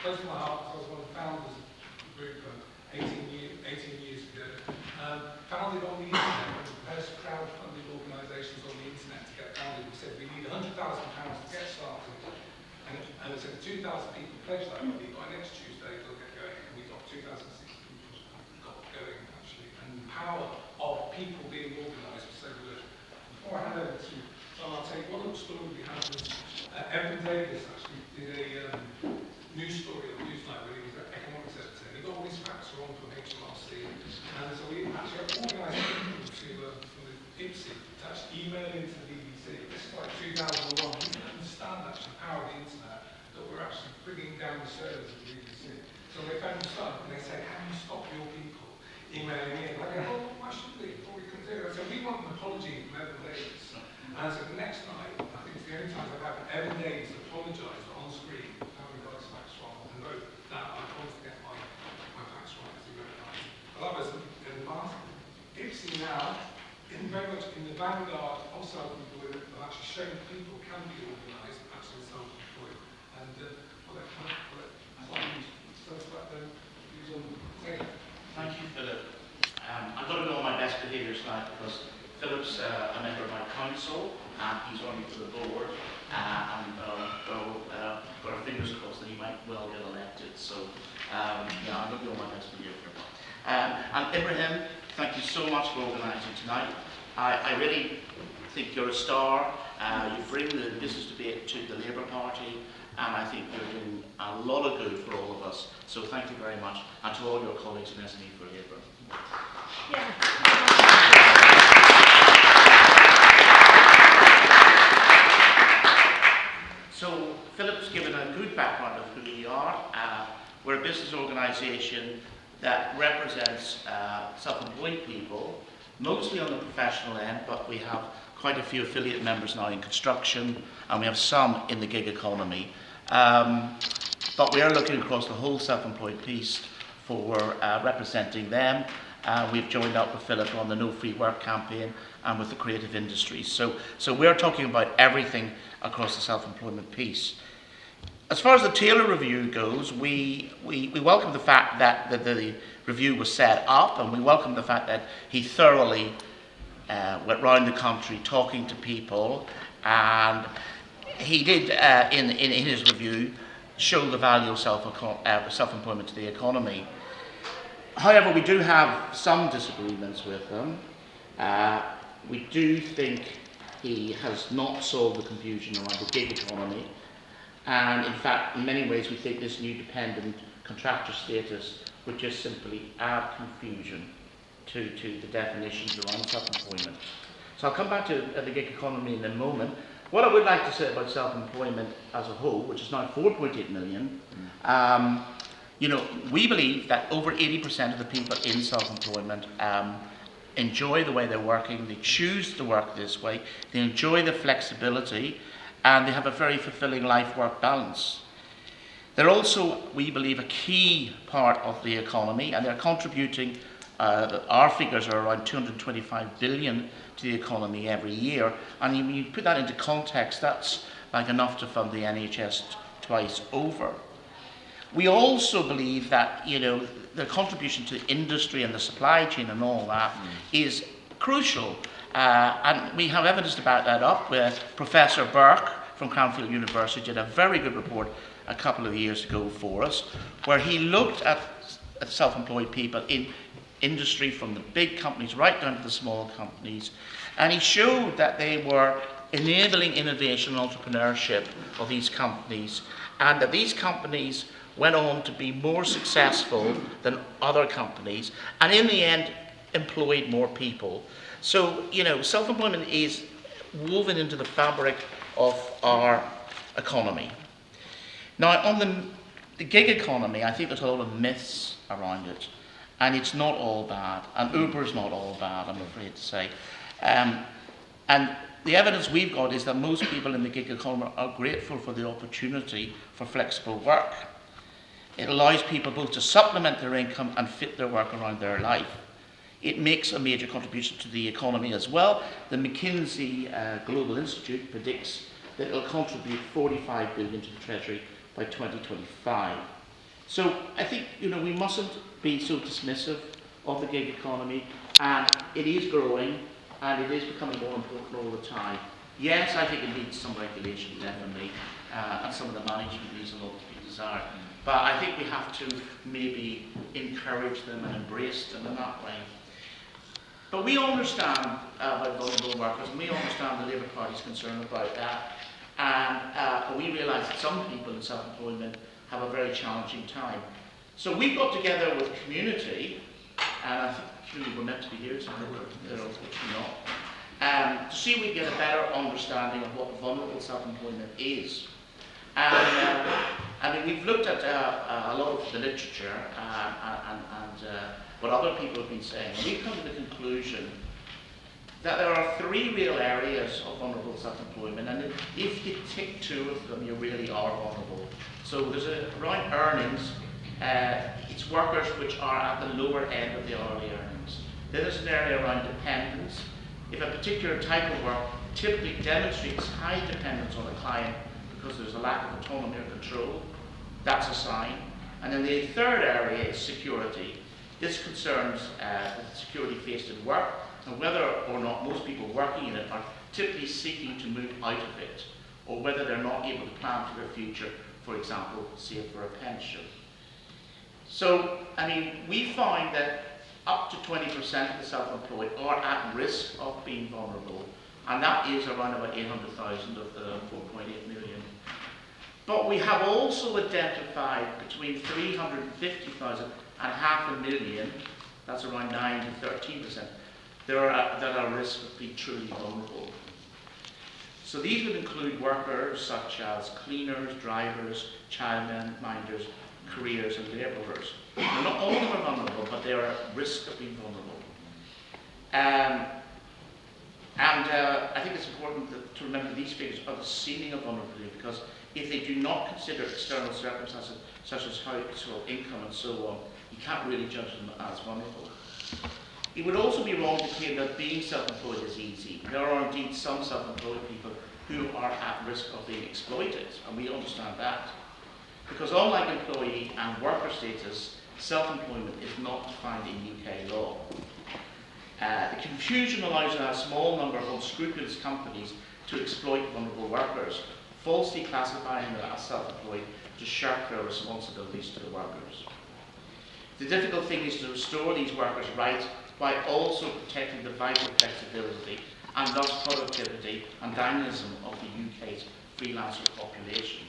close to my heart because I was one of the founders of the group 18 years ago. Founded on the internet, one of the first crowd-funded organisations on the internet to get founded. We said we need £100,000 to get started. And we said 2,000 people pledged that money. By next Tuesday, they'll get going. And we got 2,060 people got going, actually. And the power of people being organised was so good. Before I hand over to John, I'll tell you one little story we had was Evan Davis actually did a news story on Newsnight when he was at economics editor. And he got all his facts wrong from HMRC. And so we actually organised people from the IPSI to actually email into the BBC. This is like 2001. We didn't understand actually the power of the internet, that we're actually bringing down the servers of the BBC. So they found us up and they said, can you stop your people emailing in? Like, oh, why should we? What we can do? So we want an apology from Evan Davis. And so the next night, I think it's the only time I've had Evan Davis apologise on screen for having got his facts wrong and wrote that I wanted to get my facts right, as he wrote that. Well, that was in the past. IPSI now, very much in the vanguard of self-employment, have actually shown people can be organised, actually self-employed. And Thank you, Philip. I'm going to go on my best behaviour slide because Philip's a member of my council and he's running for the board. And got our fingers crossed that he might well get elected. So, yeah, I'm going to go on my best behaviour. And Ibrahim, thank you so much for organising tonight. I really think you're a star. You bring the business debate to the Labour Party, and I think you're doing a lot of good for all of us. So thank you very much, and to all your colleagues in SME4Labour. Yeah. So Philip's given a good background of who we are. We're a business organisation that represents self-employed people, mostly on the professional end, but we have quite a few affiliate members now in construction, and we have some in the gig economy. But we are looking across the whole self-employed piece for representing them. We've joined up with Philip on the No Free Work campaign and with the creative industries. So we're talking about everything across the self-employment piece. As far as the Taylor review goes, we welcome the fact that the review was set up, and we welcome the fact that he thoroughly went round the country talking to people, and he did, in his review, show the value of self-employment to the economy. However, we do have some disagreements with him. We do think he has not solved the confusion around the gig economy, and in fact, in many ways, we think this new dependent contractor status would just simply add confusion to the definitions around self-employment. So I'll come back to the gig economy in a moment. What I would like to say about self-employment as a whole, which is now 4.8 million, you know, we believe that over 80% of the people in self-employment enjoy the way they're working, they choose to work this way, they enjoy the flexibility, and they have a very fulfilling life-work balance. They're also, we believe, a key part of the economy, and they're contributing, our figures are around 225 billion to the economy every year, and when you put that into context, that's like enough to fund the NHS twice over. We also believe that, you know, the contribution to industry and the supply chain and all that is crucial. And we have evidence to back that up with Professor Burke from Cranfield University did a very good report a couple of years ago for us, where he looked at self-employed people in industry from the big companies right down to the small companies, and he showed that they were enabling innovation and entrepreneurship of these companies, and that these companies went on to be more successful than other companies, and in the end employed more people. So, you know, self-employment is woven into the fabric of our economy. Now, on the gig economy, I think there's a lot of myths around it, and it's not all bad, and Uber's not all bad, I'm afraid to say. And the evidence we've got is that most people in the gig economy are grateful for the opportunity for flexible work. It allows people both to supplement their income and fit their work around their life. It makes a major contribution to the economy as well. The McKinsey Global Institute predicts that it will contribute 45 billion to the Treasury by 2025. So I think, you know, we mustn't be so dismissive of the gig economy, and it is growing and it is becoming more important all the time. Yes, I think it needs some regulation, definitely, and some of the management needs a lot to be desired. But I think we have to maybe encourage them and embrace them in that way. But we understand about vulnerable workers, and we understand the Labour Party's concern about that. And we realise that some people in self-employment have a very challenging time. So we've got together with community, and I think the community were meant to be here tonight, they're unfortunately not, to see if we can get a better understanding of what vulnerable self-employment is. And I mean, we've looked at a lot of the literature and what other people have been saying, and we've come to the conclusion that there are three real areas of vulnerable self-employment, and if you tick two of them, you really are vulnerable. So there's around earnings, it's workers which are at the lower end of the hourly earnings. Then there's an area around dependence. If a particular type of work typically demonstrates high dependence on the client because there's a lack of autonomy or control, that's a sign. And then the third area is security. This concerns the security faced in work, and whether or not most people working in it are typically seeking to move out of it, or whether they're not able to plan for their future, for example, save for a pension. So, I mean, we find that up to 20% of the self-employed are at risk of being vulnerable, and that is around about 800,000 of the 4.8 million. But we have also identified between 350,000 and 500,000, that's around 9 to 13%, that are at risk of being truly vulnerable. So these would include workers such as cleaners, drivers, childminders, careers and labourers. Now, not all of them are vulnerable, but they are at risk of being vulnerable. I think it's important to remember these figures are the ceiling of vulnerability, because if they do not consider external circumstances such as household income and so on, you can't really judge them as vulnerable. It would also be wrong to claim that being self-employed is easy. There are indeed some self-employed people who are at risk of being exploited, and we understand that. Because unlike employee and worker status, self-employment is not defined in UK law. The confusion allows a small number of unscrupulous companies to exploit vulnerable workers, falsely classifying them as self-employed to shirk their responsibilities to the workers. The difficult thing is to restore these workers' rights while also protecting the vital flexibility and thus productivity and dynamism of the UK's freelancer population.